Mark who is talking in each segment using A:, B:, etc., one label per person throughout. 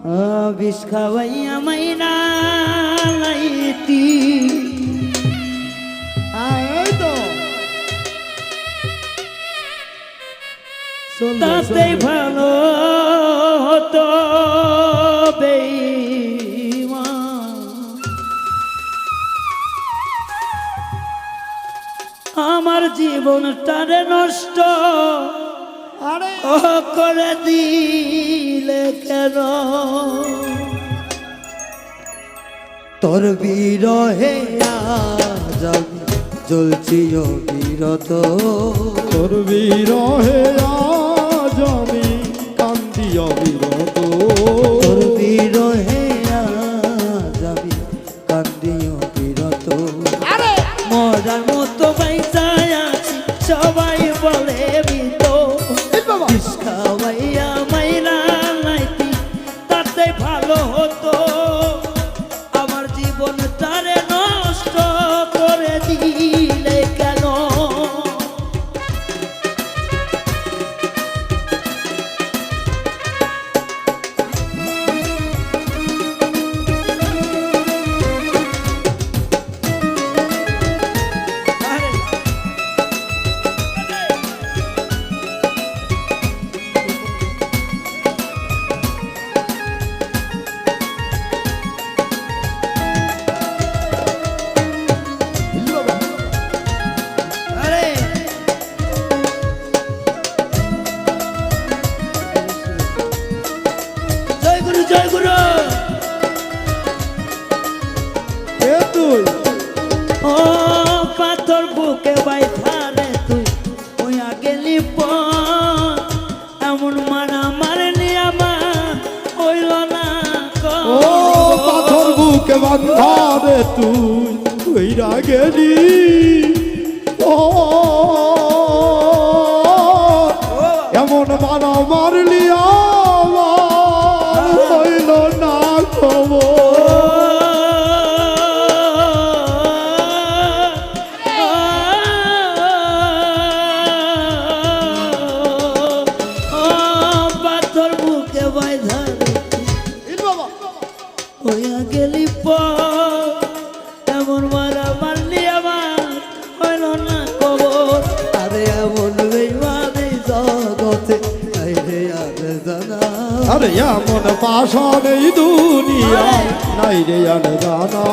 A: বিষ খাওয়াইয়া মাইনা লাইতি
B: এই তো
A: তাতে ভালো হতো বেঈমান। আমার জীবনটারে নষ্ট
B: আরে
A: করে দিলে কেন? তোর বিরহে আজ আমি জ্বলছি অবিরত,
B: তোর বিরহে আজ আমি কান্দি অবিরত,
A: তোর বিরহে আজ আমি কান্দি অবিরত। মরার মতো বাইচায় আছি সবাই বলে মৃত, বিষ খাওয়াইয়া মাইরা লাইতি তাতে ভালো হতো। আমার জীবনটারে নষ্ট করে দিলে কেন? জয় গুরু
B: কে তুই?
A: ও পাথর বুকে বাইধারে তুই ওয়া গেলি পর, এমন মারা মারনি আমার হইল না
B: ও পাথর বুকে বাঁধা রে তুই কইরা গেলি, ও এমন মারা মারলি আমার হইল না খবর।
A: পাথর বুকে বাইধারে হইয়া গেলি পর, এমন মারা মারলি আমার হইল না খবর। আরে এমন বেইমানি জগতে নাই রে আর জানা,
B: আরে এমন পাশান এই দুনিয়ায় নাই রে আর জানা,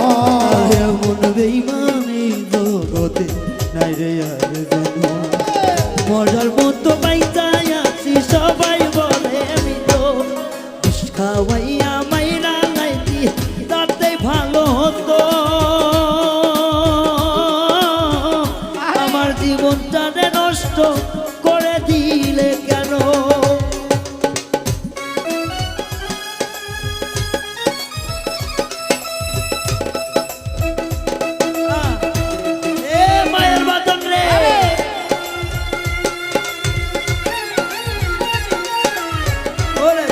A: আরে এমন বেইমানি জগতে নাই রে আর জানা। মরার মতো বাইচায় আছি সবাই বলে আমি তো, বিষ খাওয়াইয়া মাইরা লাইতি তাতে ভালো হতো। আমার জীবনটারে নষ্ট করে দিলে কেন? এ মায়ের বাদন রে, ওরে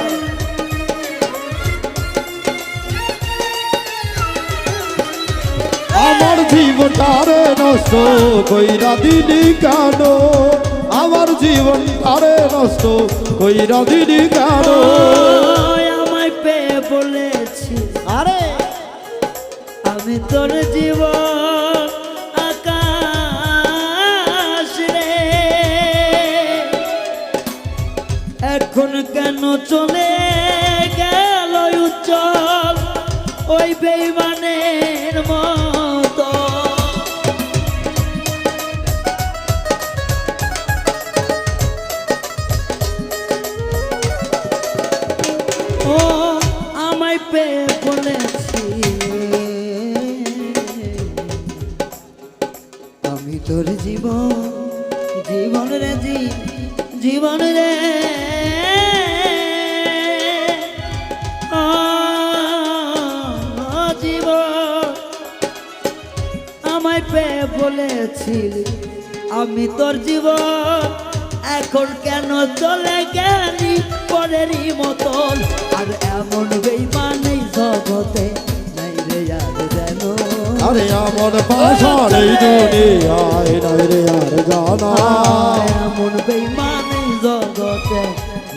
B: আমার জীবনটারে নষ্ট কইরা দিলি কেন? আমার জীবনটারে নষ্ট কইরা দিলি কেন?
A: আমায় পেয়ে বলেছি
B: আরে
A: আমি তোর জীবন আকাশ রে, এখন কেন চলে গেল উজ্জ্বল ওই বেইমানের মতো? ও আমায় পেয়ে বলেছি আমি তোর জীবন, জীবন রে জীবন রে, জীবন আমায় পেয়ে বলেছিলি আমি তোর জীবন, এখন কেন চলে গেলি পরেরই মতন? আর এমন বেইমানি জগতে নাই রে আর যেন,
B: আরে আমার পাশান এই দুনিয়ায় নাই রে আর জানা,
A: এমন বেইমানি জগতে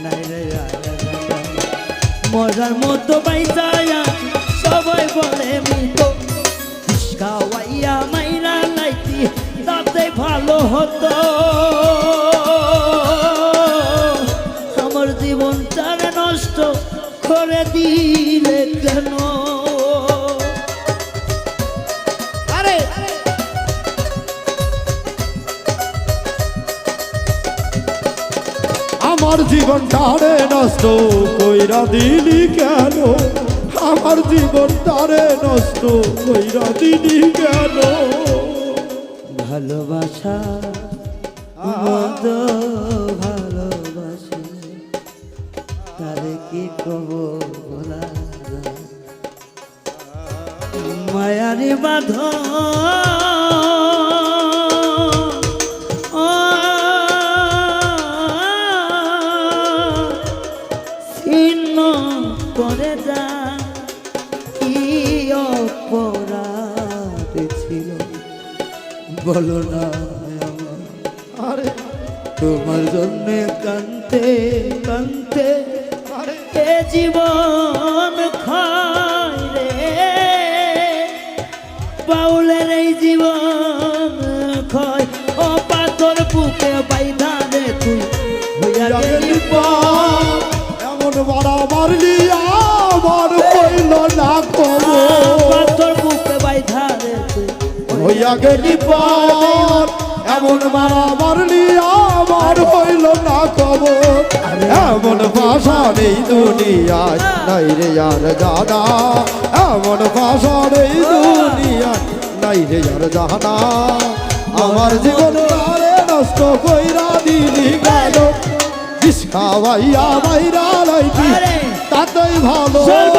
A: নাই রে আর যেন। মরার মতো বাইচাই আছি সবাই বলে মৃত বিষ খাওয়াইয়া মাইরা লাইতি তাতে ভালো হতো আমার জীবনটারে নষ্ট করে দিলে কেন
B: আরে আমার জীবনটারে নষ্ট কইরা দিলি কেন আমার জীবনটারে নষ্ট কইরা দিলি কেন
A: ভালোবাসা মন্দ ভালোবাসি তারে কি কব বলা যায়? মায়ারি বাঁধন ছিন্ন করে যা কি অপরাধ ছিল বলো না আমার
B: আরে
A: তোমার জন্য কান্তে কান্তে
B: আরে
A: এ জীবন খায় রে বাউলের এই জীবন খয় ও পাথর বুকে বাইধা রে তুই হইয়া গেলি পর।
B: এমন মারা মারলি আমার হইল না কব
A: পাথর বুকে বাইধা রে তুই
B: হইয়া গেলি পর এমন মারা মারলি আমার হইল না কব এমন ভাষা নেই দুনিয়ায় নাই রে আর জানা এমন ভাষা নেই দুনিয়ায় নাই রে আর জানা আমার জীবন তারে নষ্ট কইরা দিলি গেল বিষ খাওয়াইয়া মাইরা লাইতি
A: আরে
B: তাতেই ভালো
A: চল